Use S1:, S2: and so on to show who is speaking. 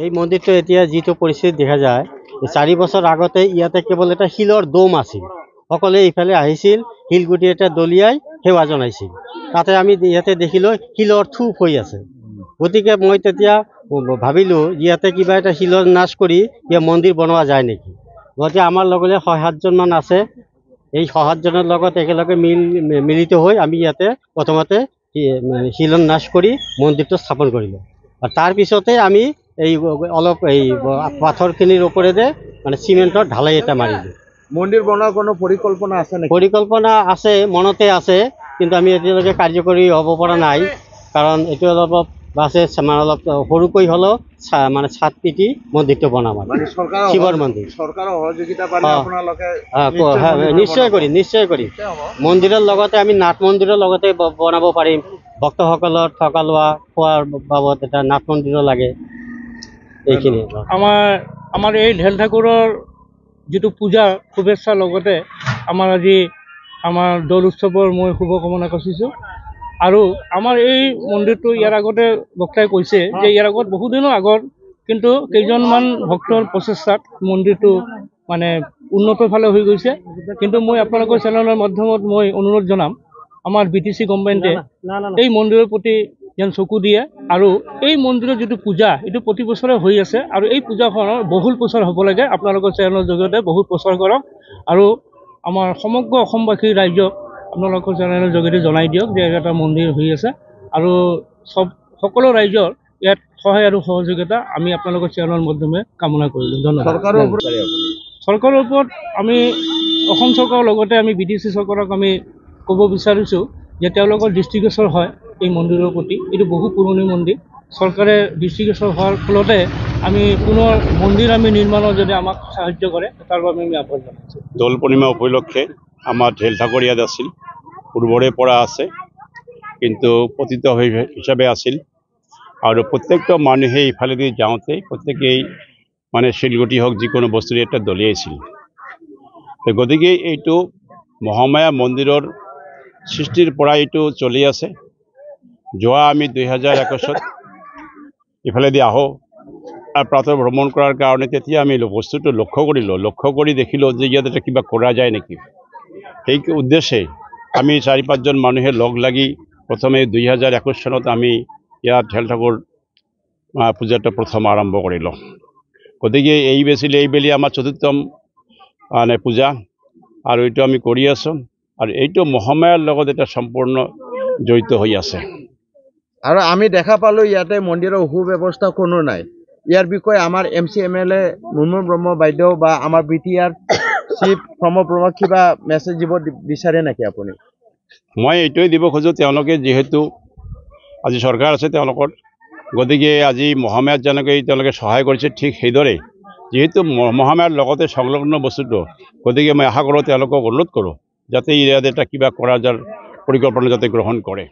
S1: এই মন্দিৰটো এতিয়া যিটো পৰিস্থিতি দেখা যায়, 4 বছৰ আগতে ইয়াতে কেৱল এটা শিলৰ দম আছিল। সকলোৱে ইফালে আহিছিল, শিলগুটি এটা দলিয়াই সেৱা জনাইছিল। তাতে আমি ইয়াতে দেখিলোঁ শিলৰ থূপ হৈ আছে। গতিকে মই তেতিয়া ভাবিলোঁ ইয়াতে কিবা এটা শিলৰ নাশ কৰি ইয়াত মন্দিৰ বনোৱা যায় নেকি। গতিকে আমাৰ লগতে 6-7জন মান আছে। এই 6-7জনৰ লগত একেলগে মিলিত হৈ আমি ইয়াতে প্ৰথমতে শিলৰ নাশ কৰি মন্দিৰটো স্থাপন কৰিলোঁ। আৰু তাৰপিছতে আমি অলপ পাথৰখিনিৰ ওপৰেৰে চিমেণ্টৰ ঢালাই এটা মাৰিলোঁ।
S2: মন্দিৰ বনোৱাৰ কোনো পৰিকল্পনা আছে নেকি?
S1: পৰিকল্পনা আছে, মনতে আছে, কিন্তু আমি এতিয়ালৈকে কাৰ্যকৰী হ'ব পৰা নাই। কাৰণ এইটো অলপ বাছে অলপ সৰুকৈ হ'লেও ছাদ পিটি মন্দিৰটো বনাম আৰু শিৱৰ মন্দিৰ।
S2: চৰকাৰৰ সহযোগিতা পালে আপোনালোকে
S1: নিশ্চয় কৰি মন্দিৰৰ লগতে আমি নাট মন্দিৰৰ লগতে বনাব পাৰিম। ভক্তসকলৰ থকা লোৱা খোৱাৰ বাবদ এটা নাট মন্দিৰো লাগে। এইখিনি
S3: আমাৰ এই ঢেল ঠাকুৰৰ যিটো পূজা শুভেচ্ছাৰ লগতে আজি আমাৰ দৌল উৎসৱৰ মই শুভকামনা কৰিছোঁ। আৰু আমাৰ এই মন্দিৰটো ইয়াৰ আগতে বক্তাই কৈছে যে ইয়াৰ আগত বহুদিনৰ আগত কিন্তু কেইজনমান ভক্তৰ প্ৰচেষ্টাত মন্দিৰটো উন্নত ফালে হৈ গৈছে। কিন্তু মই আপোনালোকৰ চেনেলৰ মাধ্যমত মই অনুৰোধ জনাম, আমাৰ BTC গভৰ্ণমেণ্টে এই মন্দিৰৰ প্ৰতি যেন চকু দিয়ে। আৰু এই মন্দিৰৰ যিটো পূজা এইটো প্ৰতি বছৰে হৈ আছে, আৰু এই পূজাখনৰ বহুল প্ৰচাৰ হ'ব লাগে। আপোনালোকৰ চেনেলৰ জৰিয়তে বহুত প্ৰচাৰ কৰক, আৰু আমাৰ সমগ্ৰ অসমবাসী ৰাইজক আপোনালোকৰ চেনেলৰ যোগেদি জনাই দিয়ক যে এটা মন্দিৰ হৈ আছে। আৰু সকলো ৰাইজৰ ইয়াত সহায় আৰু সহযোগিতা আমি আপোনালোকৰ চেনেলৰ মাধ্যমে কামনা কৰিলোঁ। ধন্যবাদ। চৰকাৰৰ ওপৰত আমি অসম চৰকাৰৰ লগতে আমি BTC চৰকাৰক আমি ক'ব বিচাৰিছোঁ যে তেওঁলোকৰ দৃষ্টিগোচৰ হয় এই মন্দিৰৰ প্ৰতি। এইটো বহু পুৰণি মন্দিৰ। চৰকাৰে দৃষ্টিগোচৰ হোৱাৰ ফলতে আমি পুনৰ মন্দিৰ নিৰ্মাণৰ যদি আমাক সাহায্য কৰে তাৰ বাবে আমি আহ্বান জনাইছোঁ।
S4: দৌল পূৰ্ণিমা উপলক্ষে আমাৰ ঢেল ঠাকুৰ ইয়াত আছিল, পূৰ্বৰে পৰা আছে, কিন্তু পতিত হিচাপে আছিল। আৰু প্ৰত্যেকটো মানুহে ইফালেদি যাওঁতে প্ৰত্যেকেই শিলগুটি হওক যিকোনো বস্তু এটা দলিয়াইছিল। গতিকে এইটো মহামায়া মন্দিৰৰ সৃষ্টিৰ পৰা এইটো চলি আছে। যোৱা আমি 2021 ইফালেদি আহোঁ প্ৰাতঃ ভ্ৰমণ কৰাৰ কাৰণে তেতিয়া আমি বস্তুটো লক্ষ্য কৰি দেখিলোঁ যে ইয়াত এটা কিবা কৰা যায় নেকি। সেই উদ্দেশ্যে আমি 4-5জন মানুহে লগ লাগি প্ৰথমে 2021 চনত আমি ইয়াত ঢেল ঠাকুৰ পূজাটো প্ৰথম আৰম্ভ কৰিলোঁ। গতিকে এইবেলি আমাৰ 4ৰ্থম পূজা, আৰু এইটো আমি কৰি আছোঁ। আৰু এইটো মহামায়াৰ লগত এটা সম্পূৰ্ণ জড়িত হৈ আছে।
S2: আৰু আমি দেখা পালোঁ ইয়াতে মন্দিৰৰ সুব্যৱস্থা কোনো নাই। ইয়াৰ বিষয়ে আমাৰ MC MLA মুনমুন ব্ৰহ্ম বাইদেউ বা আমাৰ BTR চিফ ব্ৰহ্ম কিবা মেছেজ দিব বিচাৰে নেকি আপুনি?
S4: মই এইটোৱে দিব খোজোঁ, তেওঁলোকে যিহেতু আজি চৰকাৰ আছে তেওঁলোকৰ, গতিকে আজি মহামায়াত যেনেকৈ তেওঁলোকে সহায় কৰিছে ঠিক সেইদৰে যিহেতু মহামায়াৰ লগতে সংলগ্ন বস্তুটো, গতিকে মই আশা কৰোঁ তেওঁলোকক অনুৰোধ কৰোঁ যাতে ইয়াত এটা কিবা কৰা যাৰ পৰিকল্পনা যাতে গ্ৰহণ কৰে।